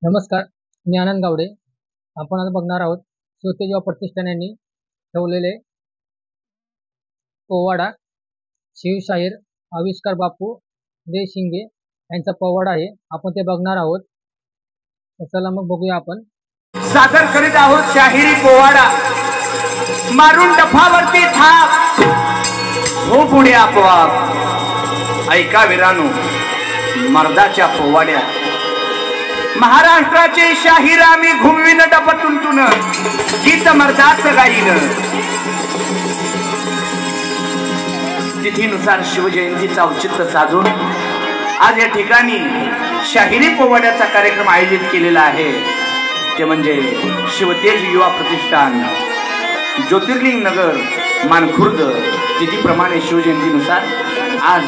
नमस्कार, मी आनंद गावडे. आपण आता बघणार आहोत शिवतेजवा प्रतिष्ठान यांनी ठेवलेले पोवाडा शिवशाहीर आविष्कार बापू देशिंगे यांचा पोवाडा आहे. आपण ते बघणार आहोत. चला मग बघूया. आपण सादर करीत आहोत शाहिरी पोवाडा. मारून डफावरती थाप हो पुणे आपोआप. ऐका वीरानो मर्दाच्या पोवाड्या. महाराष्ट्राचे शाहीर आम्ही घुमविन डपतुंतुन गीत मर्दाच गाईन. तिथीनुसार शिवजयंतीचा औचित्य साधून आज या ठिकाणी शाहिरी पोवाड्याचा कार्यक्रम आयोजित केलेला आहे. ते म्हणजे शिवतेज युवा प्रतिष्ठान, ज्योतिर्लिंग नगर, मानखुर्द. तिथीप्रमाणे शिवजयंतीनुसार आज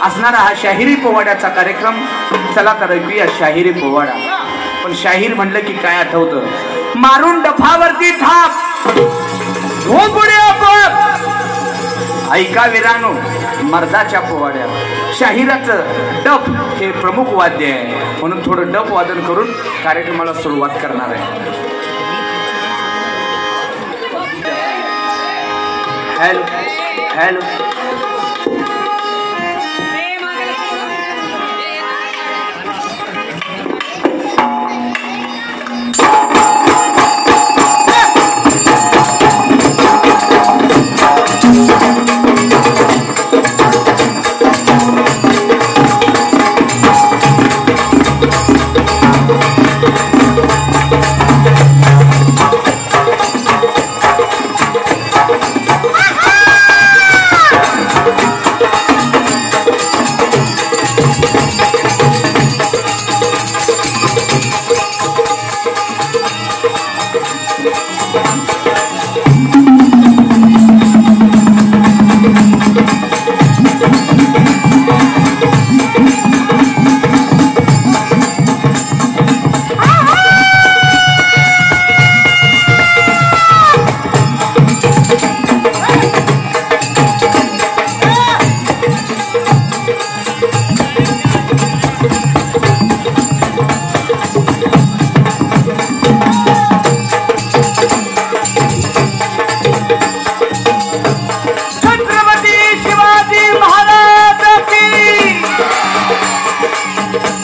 असणारा हा शाहिरी पोवाड्याचा कार्यक्रम. चला तर ऐकूया शाहिरी पोवाडा. पण शाहीर म्हणलं की काय आठवतं? मारून डफावरती थाप हो पुढे आपोआप. ऐका वीरानो मर्दाच्या पोवाड्या. शाहिराचं डफ हे प्रमुख वाद्य आहे, म्हणून थोडं डफ वादन करून कार्यक्रमाला सुरुवात करणार आहे. Hello hello.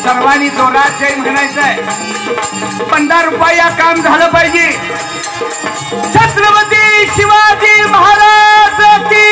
सर्वांनी जोरात जय म्हणायचंय. 15 रुपया काम झालं पाहिजे. छत्रपती शिवाजी महाराज की.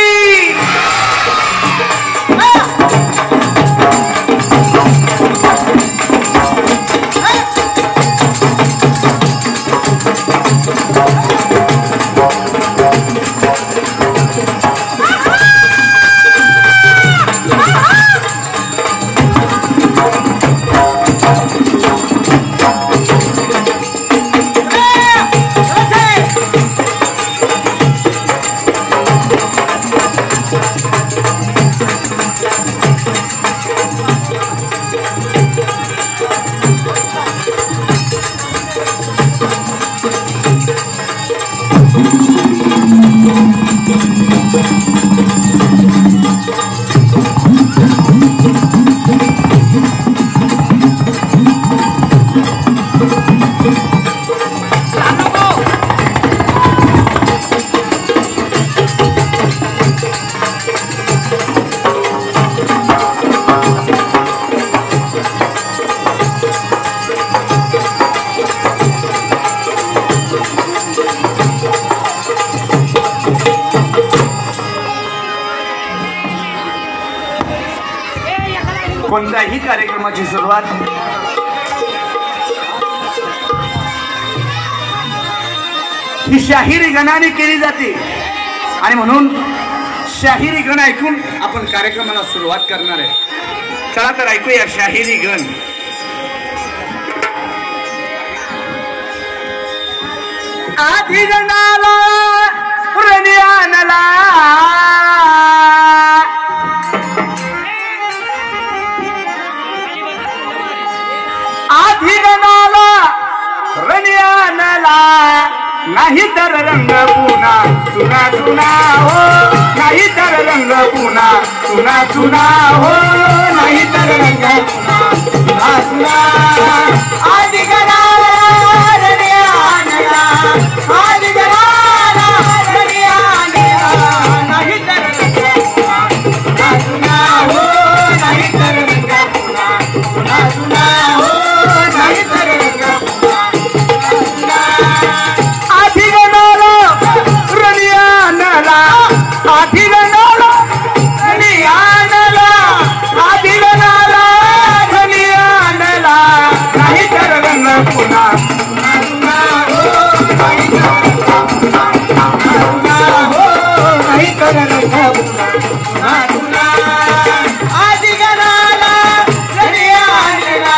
कोणत्याही कार्यक्रमाची सुरुवात ही शाहिरी गणाने केली जाते आणि म्हणून शाहिरी गण ऐकून आपण कार्यक्रमाला सुरुवात करणार आहे. चला तर ऐकूया शाहिरी गण. आधी गणाला रणी आणला, आधी गणाला रणी आणला, नाही तर रंग पुन्हा चुना चुना हो, नाही तर रंग पुन्हा चुना चुना हो, नाही तर रंग पुन्हा चुना चुना. आधी गणा पुन्हा नाही तर रंग पुन्हा आदि गणाला रनिया आणला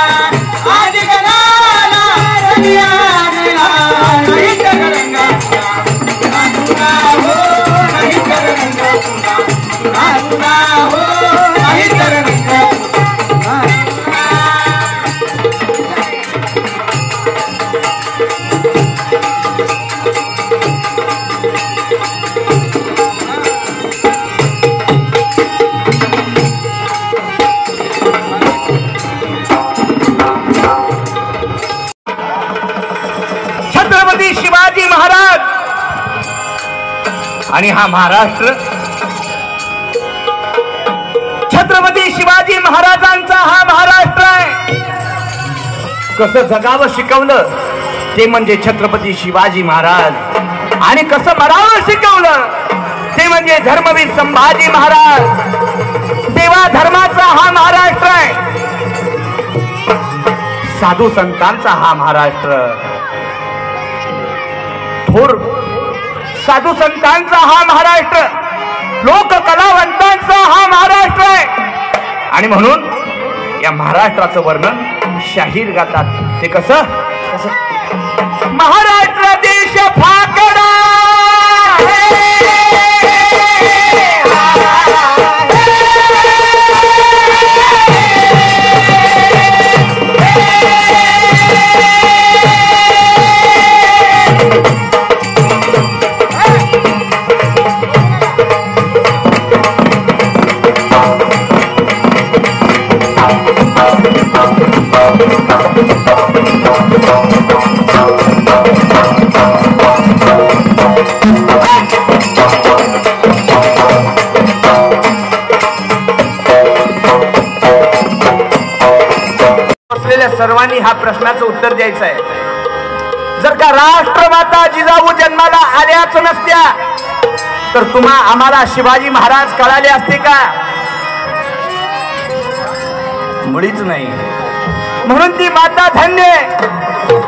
आदि गणाला रनिया आणला नाही तर रंग पुन्हा हो नाही तर रंग पुन्हा हो नाही तर रंग छत्रपती शिवाजी महाराज आणि हा महाराष्ट्र छत्रपती शिवाजी महाराजांचा हा महाराष्ट्र आहे. कसं जगावं शिकवलं ते म्हणजे छत्रपती शिवाजी महाराज आणि कसं मरावं शिकवलं ते म्हणजे धर्मवीर संभाजी महाराज. देवा धर्माचा हा महाराष्ट्र आहे. साधू संतांचा हा महाराष्ट्र थोर साधू संतांचा हा महाराष्ट्र लोक कलावंतांचा हा महाराष्ट्र आहे. आणि म्हणून या महाराष्ट्राचं वर्णन शाहीर गातात. ते कसं महाराष्ट्र देश फाकडा सर्वांनी हा प्रश्नाचं उत्तर द्यायचं आहे. जर का राष्ट्रमाता जिजाऊ जन्माला आल्याच नसत्या तर तुम्हा आम्हाला शिवाजी महाराज कळाले असते का? मुळीच नाही. म्हणून ती माता धन्य आहे,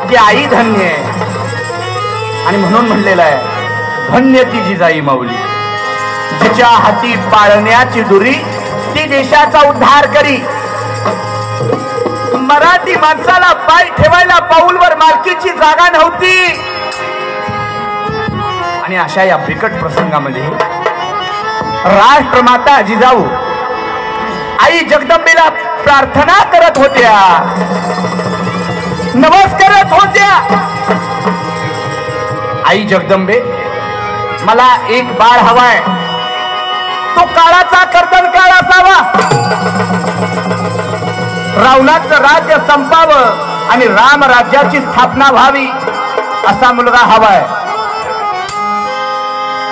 ती आई धन्य आहे. आणि म्हणून म्हणलेलं आहे धन्य ती जिजाई माऊली जिच्या हाती पाळण्याची दुरी ती देशाचा उद्धार करी. मराठी माणसाला पाय ठेवायला पाऊलवर मालकीची जागा नव्हती. आणि अशा या बिकट प्रसंगामध्ये राष्ट्रमाता जिजाऊ आई जगदंबेला प्रार्थना करत होत्या, नमस्कारत होत्या. आई जगदंबे मला एक बाळ हवाय, तो काळाचा कर्दनकाळ असावा. रावणाचं राज्य संपावं आणि राम राज्याची स्थापना व्हावी असा मुलगा हवाय.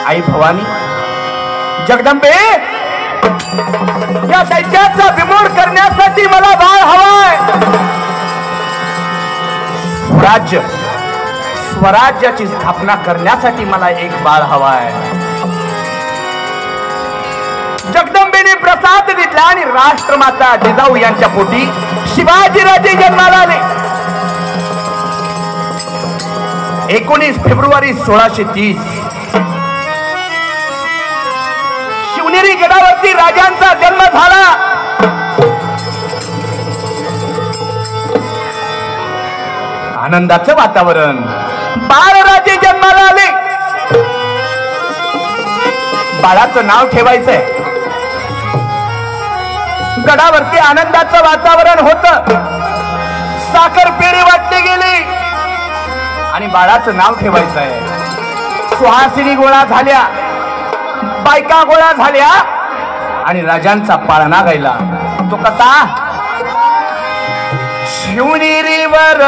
आई भवानी जगदंबे या दैत्याचा बिमोड करण्यासाठी मला बाळ हवाय. स्वराज्याची स्थापना करण्यासाठी मला एक बाळ हवाय. जगदंबेने प्रसाद दिला आणि राष्ट्रमाता जिजाऊ यांच्या पोटी शिवाजीराजे जन्माला आले. 19 फेब्रुवारी 1630 शिवनेरी गडावरती राजांचा जन्म झाला. आनंदाचं वातावरण. बाळराजे जन्माला आले. बाळाचं नाव ठेवायचंय. गडावरती आनंदाचं वातावरण होतं. साखर पेढे वाटले गेले आणि बाळाचं नाव ठेवायचं आहे. सुहासिनी गोळा झाल्या, बायका गोळा झाल्या आणि राजांचा पाळणा गायला. तो कसा? शिवनेरीवर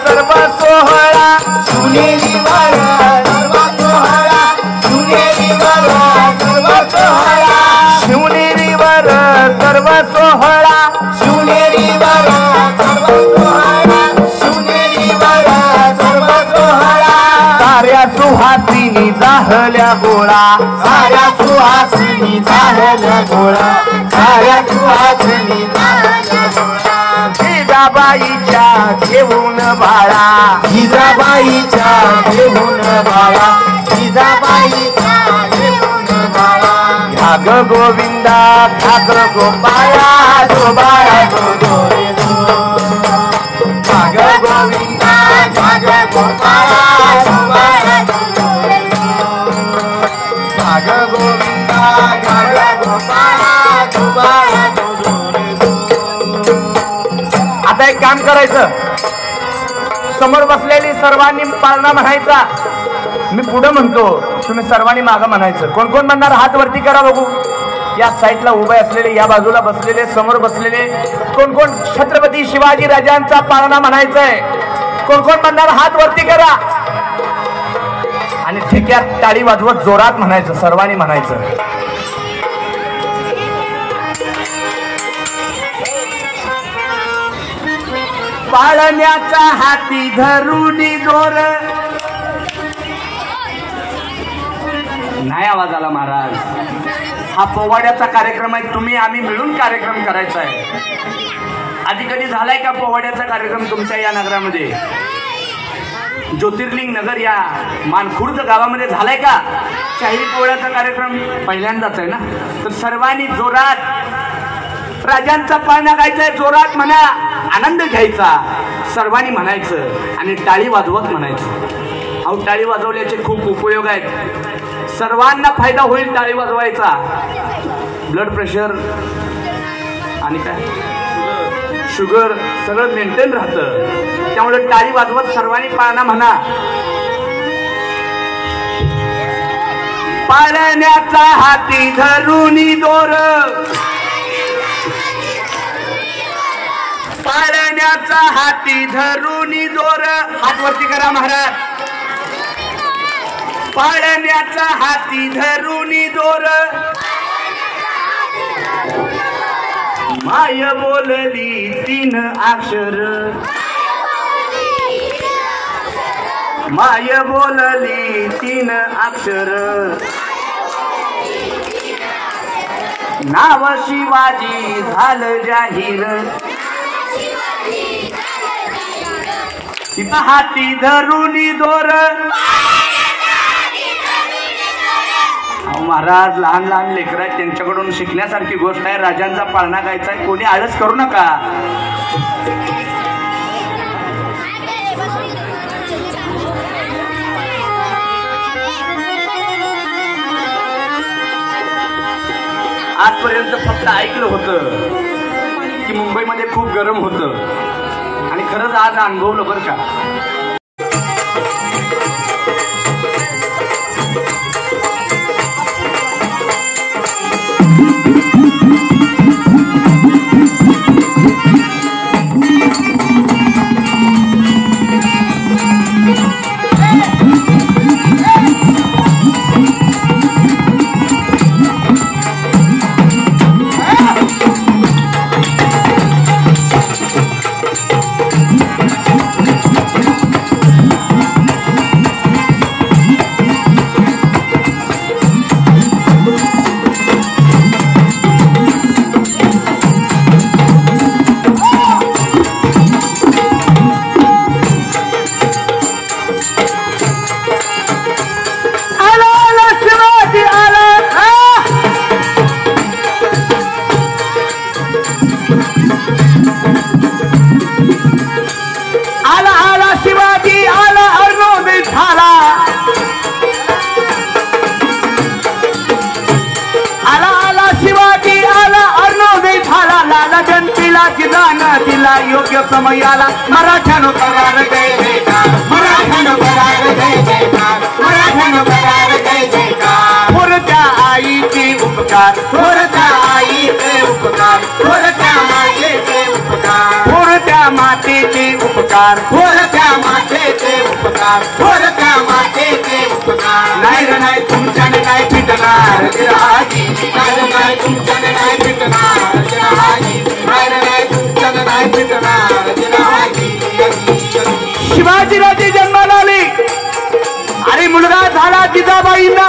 सर्व सोहळा, शिवनेरीवर सर्व सोहळा, शिवनेरीवर सर्व सोहळा, शिवनेरीवर सर्व सोहळा, शिवनेरीवर सर्व सोहळा, शिवनेरीवर सर्व सोहळा. साऱ्या सुहासिनी जाहल्या गोळा, साऱ्या सुहासिनी जाहल्या गोळा, साऱ्या सुहासिनी जाहल्या गोळा. जिजाबाईच्या घेऊन बाळा, जिजाबाईच्या घेऊन बाळा, जिजाबाईच्या घेऊन बाळा. घ्या ग गोविंदा घ्या ग गोपाळा, तो बाळा तो दोरे दो. जाग गोविंदा जाग गोपाळा, तो बाळा तो दोरे दो. जाग गोविंदा जाग गोपाळा, तो बाळा तो दोरे दो. आता एक काम करायचं, समोर बसलेली सर्वांनी पाळणा म्हणायचा, मी पुढे म्हणतो, तुम्ही सर्वांनी मागं म्हणायचं. कोण कोण म्हणणार हात वरती करा बघू. या साईडला उभे असलेले, या बाजूला बसलेले, समोर बसलेले, कोण कोण छत्रपती शिवाजी राजांचा पाळणा म्हणायचंय, कोण कोण म्हणणार हात वरती करा. आणि ठेक्यात टाळी वाजवत जोरात म्हणायचं, सर्वांनी म्हणायचं. पाळण्याचा हाती धरून दोर. नाही आवाज आला महाराज. हा पोवाड्याचा कार्यक्रम आहे, तुम्ही आम्ही मिळून कार्यक्रम करायचा आहे. आधी कधी झालाय का पोवाड्याचा कार्यक्रम तुमच्या या नगरामध्ये? ज्योतिर्लिंग नगर या मानखुर्द गावामध्ये झालाय का शाहिरी पोवाड्याचा कार्यक्रम? पहिल्यांदाच आहे ना. तर सर्वांनी जोरात राजांचा पाळणा गायचाय, जोरात म्हणा, आनंद घ्यायचा, सर्वांनी म्हणायचं आणि टाळी वाजवत म्हणायचं. अहो टाळी वाजवल्याचे खूप उपयोग आहेत, सर्वांना फायदा होईल टाळी वाजवायचा. ब्लड प्रेशर आणि काय शुगर सगळं मेंटेन राहतं, त्यामुळे टाळी वाजवत सर्वांनी पाळणा म्हणा. पाळण्याचा हाती धरून दोर, पाळण्याचा हाती धरून दोर. हात वरती करा महाराज. पाळण्याचा हाती धरून दोर, माय बोलली 3 अक्षर, माय बोलली 3 अक्षर. नाव शिवाजी झालं जाहीर, हाती धरून दोर. महाराज लहान लहान लेकर आहेत, त्यांच्याकडून शिकण्यासारखी गोष्ट आहे. राजांचा पाळणा गायचा आहे, कोणी आळस करू नका. आजपर्यंत फक्त ऐकलं होतं की मुंबईमध्ये खूप गरम होतं, आणि खरंच आज अनुभवलं बरं का. योग्य समयाला मराठ्यानो करार जय जयकार, मराठ्यानो करार जय जयकार, मराठ्यानो करार जय जयकार. थोरच्या आईचे उपकार, थोरच्या आईचे उपकार, थोरच्या मातेचे उपकार, थोरच्या मातेचे उपकार, थोरच्या मातेचे उपकार, थोरच्या मातेचे उपकार. नाही रे नाही तुमच्याने काय पिटणार राजी, नाही नाही तुमच्याने नाही पिटणार राजी, नाही नाही तुमच्याने नाही पिटणार राजी. शिवाजीराजे जन्माला आले, अरे मुलगा झाला जिजाबाईंना,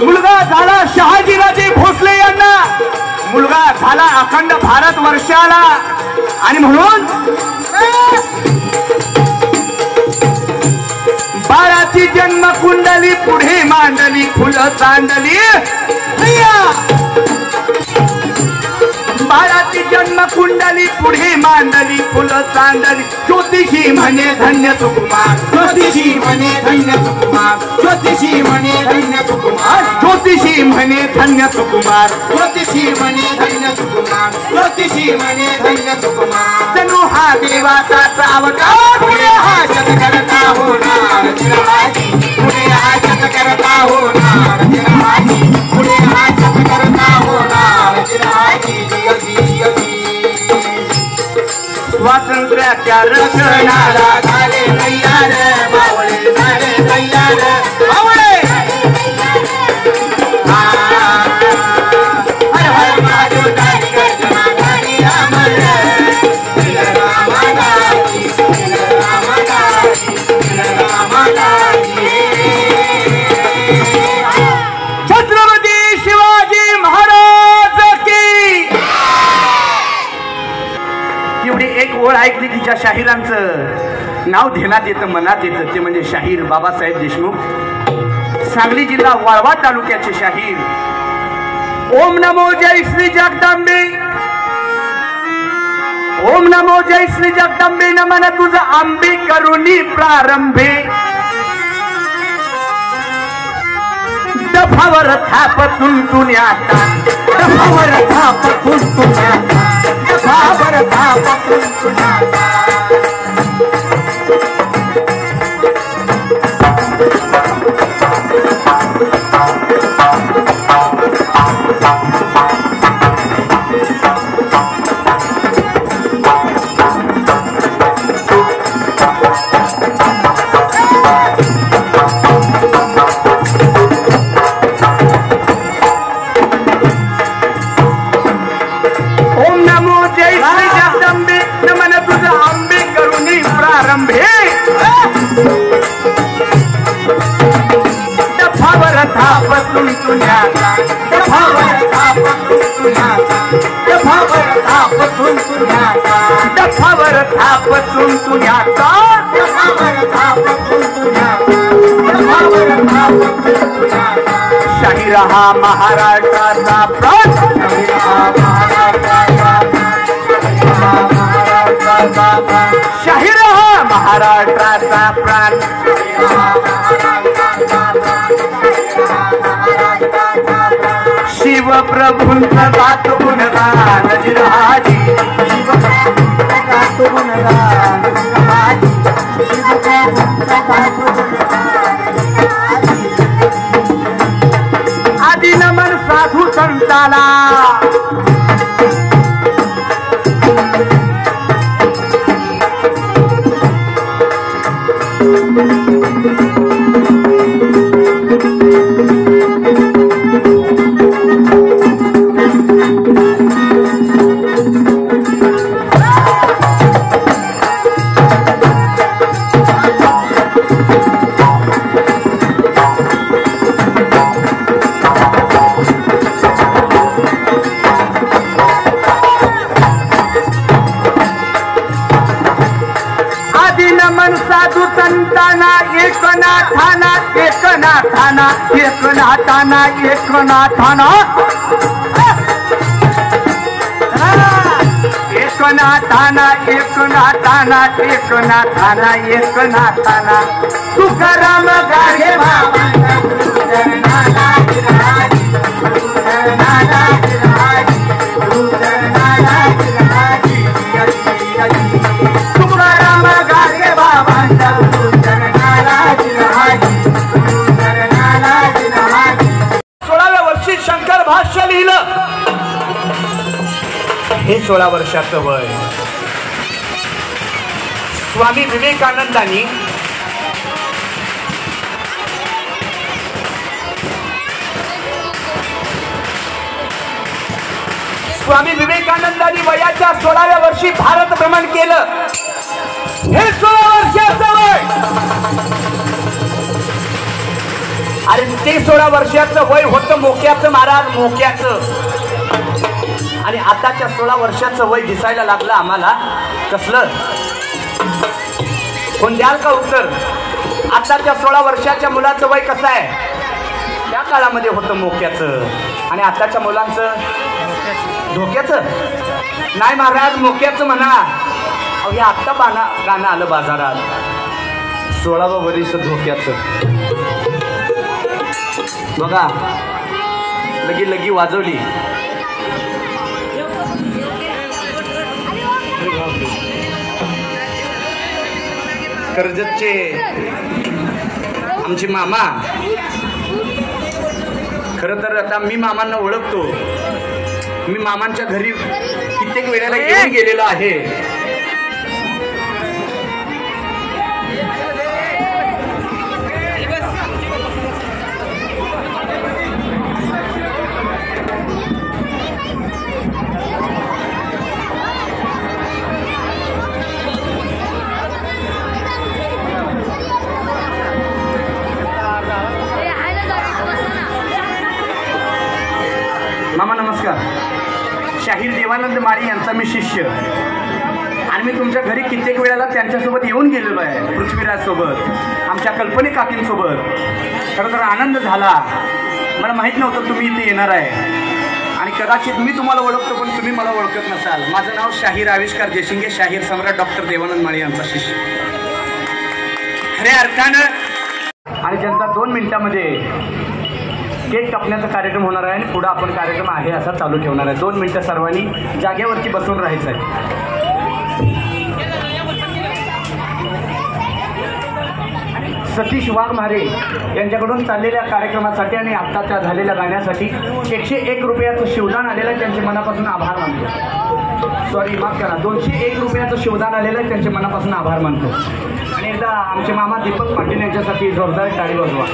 मुलगा झाला शहाजीराजे भोसले यांना, मुलगा झाला अखंड भारत वर्षाला. आणि म्हणून बाळाची जन्म कुंडली पुढे मांडली फुलं सांडली बाळाची जन्म कुंडली पुढे मांडली फुलं सांडली ज्योतिषी म्हणे धन्य सुकुमार ज्योतिषी म्हणे धन्य सुकुमार ज्योतिषी म्हणे धन्य सुकुमार ज्योतिषी म्हणे धन्य सुकुमार ज्योतिषी म्हणे धन्य सुकुमार ज्योतिषी म्हणे धन्य सुकुमार जणू हा देवाचाच अवतार पुढे हा जग करता होणार चिरहारी पुढे हा जग करता होणार चिरहारी पुढे हा जग करता होणार चिरहारी स्वातंत्र्याच्या रक्षणाला झाले तयार बावळे झाले तयार बावळे हर हर महादेव गाडी गर्जना गाडी अमर रामादाजी छत्रपती शिवाजी महाराज की एवढी एक ओळ ऐकली की ज्या शाहिरांचं नाव ध्यानात येतं मनात येतं ते म्हणजे शाहीर बाबासाहेब देशमुख सांगली जिल्हा वाळवा तालुक्याचे शाहीर ओम नमो जय श्री जगदंबे ओम नमो जय श्री जगदंबे नमन तुझं आंबे करुणी प्रारंभे दफावर थाप तुंतुन्याता दफावर थाप तुंतुन्याता दफावर थाप तुंतुन्याता शाहीर हा महाराष्ट्राचा प्राण शाहीर हा महाराष्ट्राचा प्राण शिव प्रभूंचा गातो गुणगान जिरहाजी गातो गुणगान आदि नमन साधू संताला साधू संताना एकनाथाना एकनाथाना एकनाथाना एकनाथाना एकनाथाना एकनाथाना एकनाथाना एकनाथाना तुकाराम गाडगे तुकाराम गाडगे बाबांचा 16व्या वर्षी शंकर भाष्य लिहिलं. हे 16 वर्षाचं वय. स्वामी विवेकानंदांनी वयाच्या 16व्या वर्षी भारत भ्रमण केलं. हे 16 वर्षाचं वय. अरे ते 16 वर्षाचं वय होतं मोक्याचं महाराज, मोक्याचं. आणि आताच्या 16 वर्षाचं वय दिसायला लागलं आम्हाला. कसलं? कोण द्याल का उत्तर? आताच्या 16 वर्षाच्या मुलाचं वय कसं आहे? त्या काळामध्ये होतं मोक्याचं, आणि आताच्या मुलांचं धोक्याचं. नाही महाराज, मोक्याचं म्हणा. अहो हे आत्ता गाणं आलं बाजारात, 16वं वर्ष धोक्याचं. बघा, लगी लगी वाजवली. कर्जतचे आमचे मामा, खरं तर आता मी मामांना ओळखतो. मी मामांच्या घरी कित्येक वेळेला येऊन गेलेलो आहे. मामा नमस्कार. शाहीर देवानंद माळी यांचा मी शिष्य, आणि मी तुमच्या घरी कित्येक वेळेला त्यांच्यासोबत येऊन गेलेलो आहे, पृथ्वीराजसोबत, आमच्या कल्पने काकींसोबत. खरं तर आनंद झाला. मला माहीत नव्हतं तुम्ही इथे येणार आहे, आणि कदाचित मी तुम्हाला ओळखतो पण तुम्ही मला ओळखत नसाल. माझं नाव शाहीर आविष्कार जयशिंगे, शाहीर सम्राट डॉक्टर देवानंद माळी यांचा शिष्य खऱ्या अर्थानं. आणि त्यांचा 2 मिनिटामध्ये केक कापण्याचा कार्यक्रम होणार आहे, आणि पुढे आपण कार्यक्रम आहे असा चालू ठेवणार आहे. 2 मिनिटं सर्वांनी जागेवरती बसून राहायचं आहे. सतीश वाघमारे यांच्याकडून चाललेल्या कार्यक्रमासाठी आणि आत्ताच्या झालेल्या गाण्यासाठी 101 रुपयाचं शिवदान आलेलं आहे. त्यांचे मनापासून आभार मानतो. सॉरी, माफ करा, 201 रुपयाचं शिवदान आलेलं आहे. त्यांचे मनापासून आभार मानतो. आणि एकदा आमचे मामा दीपक पाटील यांच्यासाठी जोरदार टाळी वाजवा.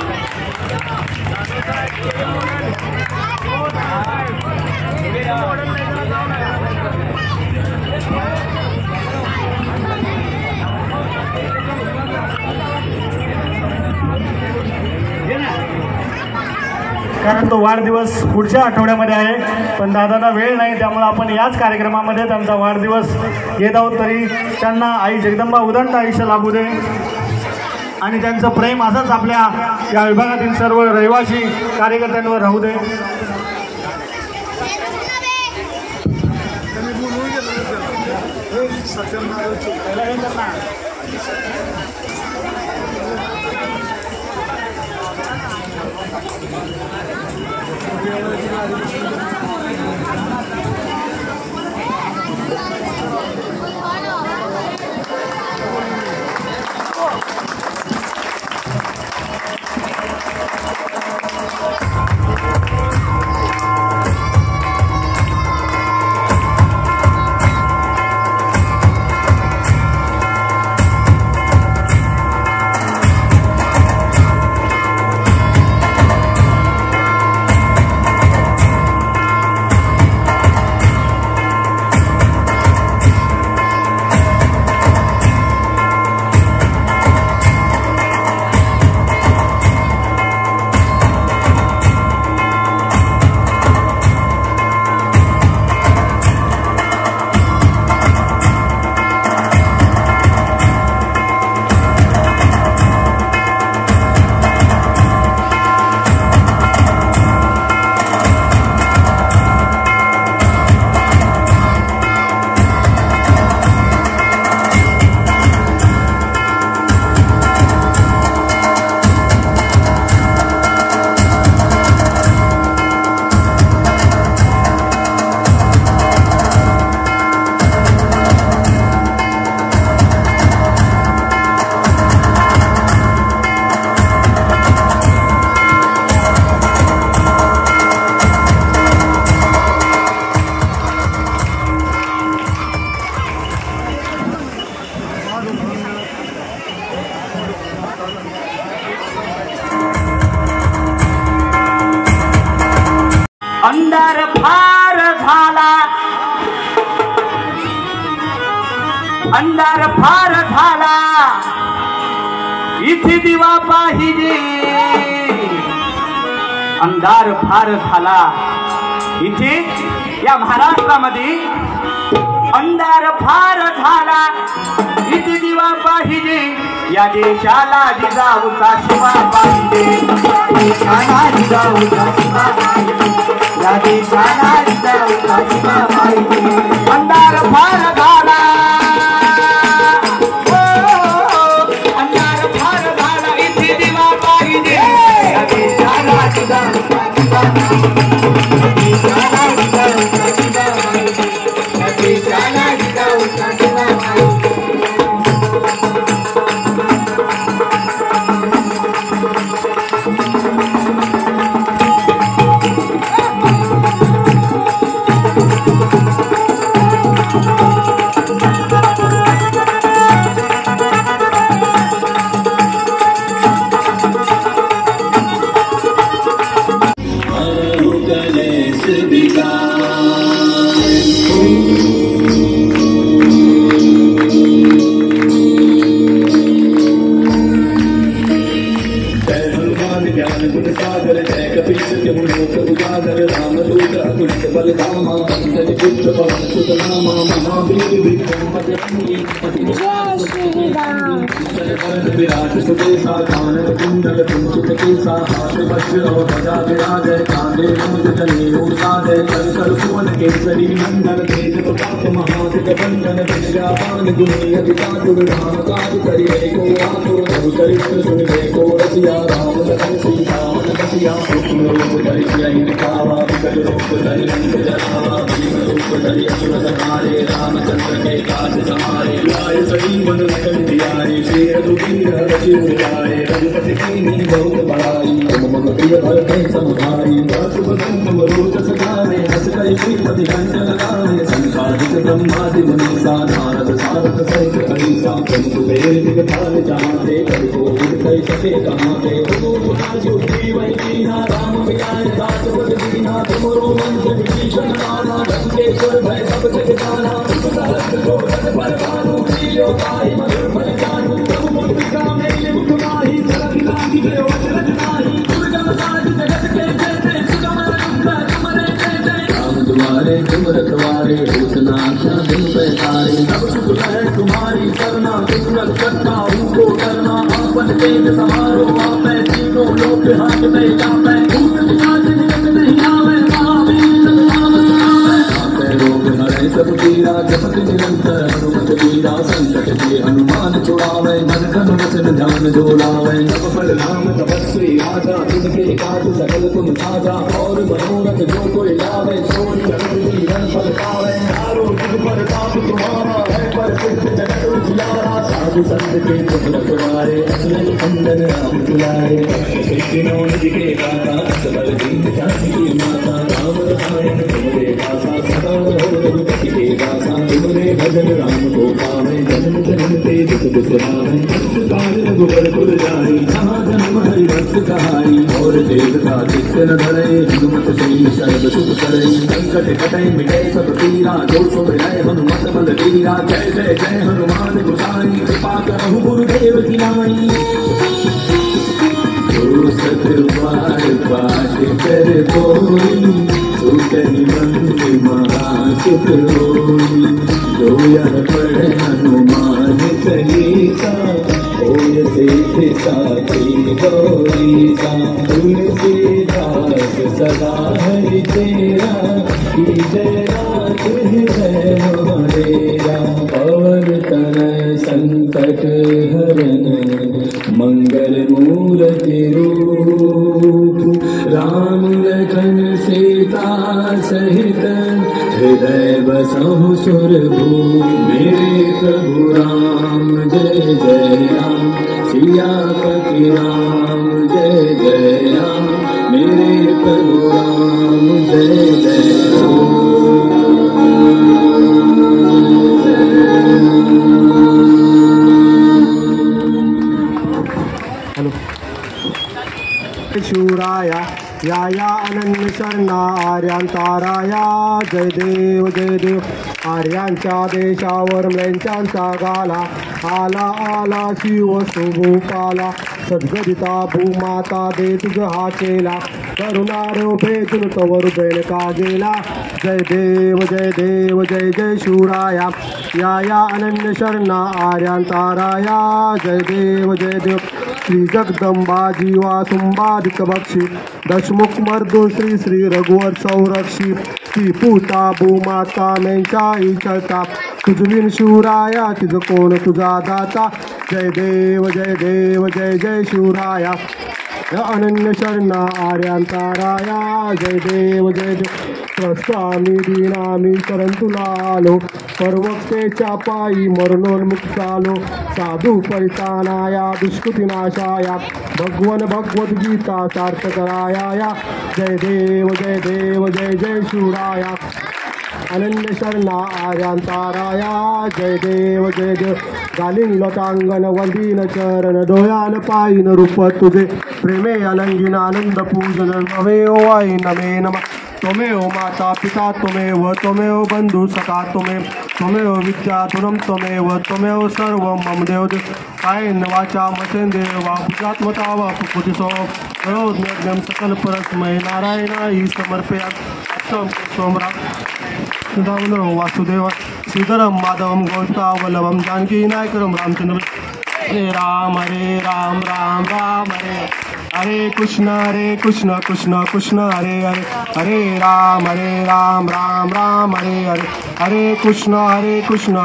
कारण तो वाढदिवस पुढच्या आठवड्यामध्ये आहे, पण दादांना वेळ नाही, त्यामुळे आपण याच कार्यक्रमामध्ये त्यांचा वाढदिवस घेत आहोत. तरी त्यांना आई जगदंबा उदंड आयुष्य लाभू दे, आणि त्यांचं प्रेम असंच आपल्या या विभागातील सर्व रहिवासी कार्यकर्त्यांवर राहू दे. अंधार फार झाला, अंधार फार झाला, इथे दिवा पाहिजे. अंधार फार झाला, इथे या महाराष्ट्रामध्ये अंधार फार झाला, इथे दिवा पाहिजे, या देशाला जिजाऊचा शिवा पाहिजे, देशाला जिजाऊचा शिवा पाहिजे, या देशाला जिजाऊचा शिवा पाहिजे. अंधार फार झाला, अंधार फार झाला, इथे दिवा पाहिजे, या देशाला जिजाऊचा शिवा पाहिजे, देशाला जिजाऊचा शिवा पाहिजे, या देशाला जिजाऊचा शिवा पाहिजे. हनुमान छुड़ावे मन धन वचन ध्यान जो लावे सब फल राम तपस्वी राजा जिनके काज सकल तुम साजा और मनोरथ जो कोई लावे सोई जगत धन फल पावे चारों जुग पर ताप तुम्हारा है पर सिद्ध जगत उजियारा साधु संत के तुम रखवारे असलि खंडन राम दुलारे सिद्धिनों निधि के दाता सबल दीन जाति की माता राम रसायन तुमरे दासा सदा हो रघुपति के दासा तुमरे भजन राम को पावे जन्म जन्म ते दुख बिसरावे काल रघुबर कुल जाई जहाँ जन्म हरि भक्त कहाई और देवता चित्त न धरे हनुमत से सर्व सुख करे संकट कटे मिटे सब पीरा जो सो विनय हनुमत बल धीरा जय जय जय हनुमान गोसाई कृपा करहु गुरुदेव की नाई जो सतबार पाठ कर कोई सुकनि मंत्र महासुख होई जो यह पढ़े हनुमान चालीसा होय सिद्धि साखी गौरीसा तुलसीदास सदा हरि तेरा की जय रात हृदय महादेरा पवन तनय संकट हरन मंगल मूर्ति रूप राम लखन सीता सहित हृदय बसहु सुरभूप मेरे प्रभु राम जय जय राम सियापति राम जय जय राम मेरे प्रभु राम जय जय शूराया या अनन्य शरणा आर्यांताराया जय देव आर्यांच्या देशावर म्लेच्छांचा गाला आला आला शिव सुभूपाला सद्गदिता भूमाता दे तुझ हा केला करुणारो भेटून तवर बेल का गेला जय देव जय देव जय जय शिवराया या अनन्य शरणा आर्यांता राया जय देव श्री जगदंबा जीवा सुंबादिक बक्षी दशमुख मर्दू श्री श्री रघुवर संरक्षी ती पूता भूमाता मेंचाई चलता तुझविन शिवराया तिज कोण तुझा दाता जय देव जय जय शिवराया अनन्य शरणा आर्यांता राया जय देव त्रस्तामी दीनामी शरण तुला आलो परवक्तेच्या पायी मरणोन्मुक्त झालो साधू परितानाया दुष्कृतिनाशाया भगवन भगवद्गीता सार्थ कराया जय देव जय जय शिवराया अनन्य शरणा आर्यांता राया जय देव गालीन लोटांगण वंदीन चरण डोळ्यान पायीन रूप तुझे प्रेमे अलंगिन आनंद पूजन नमेव आई नमे नम त्वमेव माता पिता त्वमेव बंधु सखा त्वमेव विद्या तुरम त्वमेव सर्व मम देव कायेन वाचा मसेंदेव वा पुजात्मता वा पुकुतिसो करोज्ञं सकल परस्मै नारायणाय समर्पयामि सुधावलो वासुदेव श्रीधरम माधवम गोष्ठा वल्लभम जानकी नायकरम रामचंद्र हरे राम राम राम हरे कृष्ण कृष्ण हरे हरे हरे राम राम हरे कृष्ण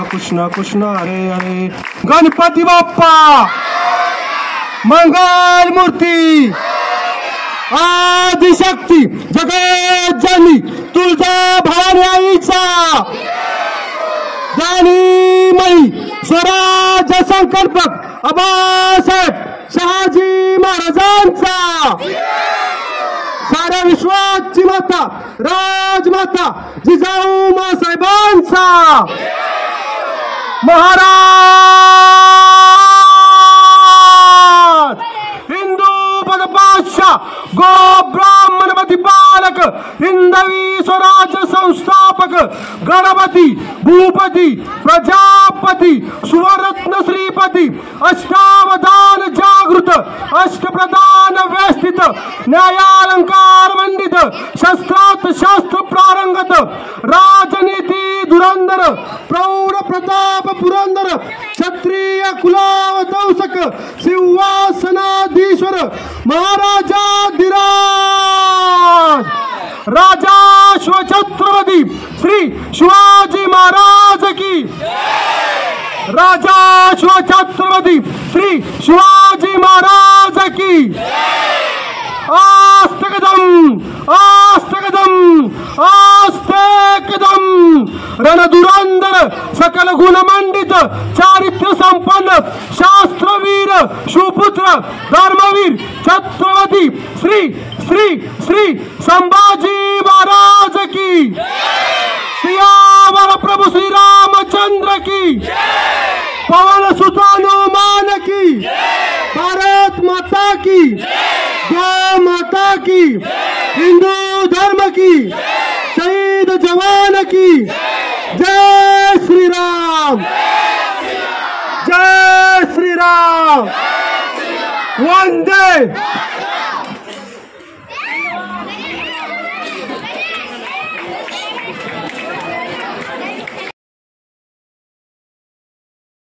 कृष्ण हरे हरे गणपती बाप्पा मंगल मूर्ती आदिशक्ती जगत जननी तुळजा भवानी आईचा जाणीमयी स्वराज्य संकल्पक आबासाहेब शहाजी महाराजांचा साऱ्या विश्वाची माता राजमाता जिजाऊ मासाहेबांचा महाराज हिंदू पदपाशा गो ब्राह्मण प्रतिपालक हिंदवी स्वराज्य संस्थापक गणपती भूपती प्रजापती सुवरत्न श्रीपती अष्टावधान जागृत अष्टप्रधान व्यवस्थित न्यायालंकार मंडित शस्त्रात शास्त्र प्रारंगत राजनीती धुरंधर प्रौढ प्रताप पुरंदर क्षत्रिय कुलावतंसक सिंहासनाधीश्वर महाराजाधिराज राजा शिवछत्रपती श्री शिवाजी महाराज की राजा शिवछत्रपती श्री शिवाजी महाराज की आस्ते कदम रणधुरंधर सकल गुणमंडित चारित्र्य संपन्न शास्त्रवीर शिवपुत्र धर्मवीर छत्रपती श्री श्री श्री संभाजी महाराज की सियावर प्रभु श्री रामचंद्र की पवन सुत हनुमान की भारत माता की गौ माता की हिंदू धर्म की शहीद जवान की जय श्री राम जय श्री राम वंदे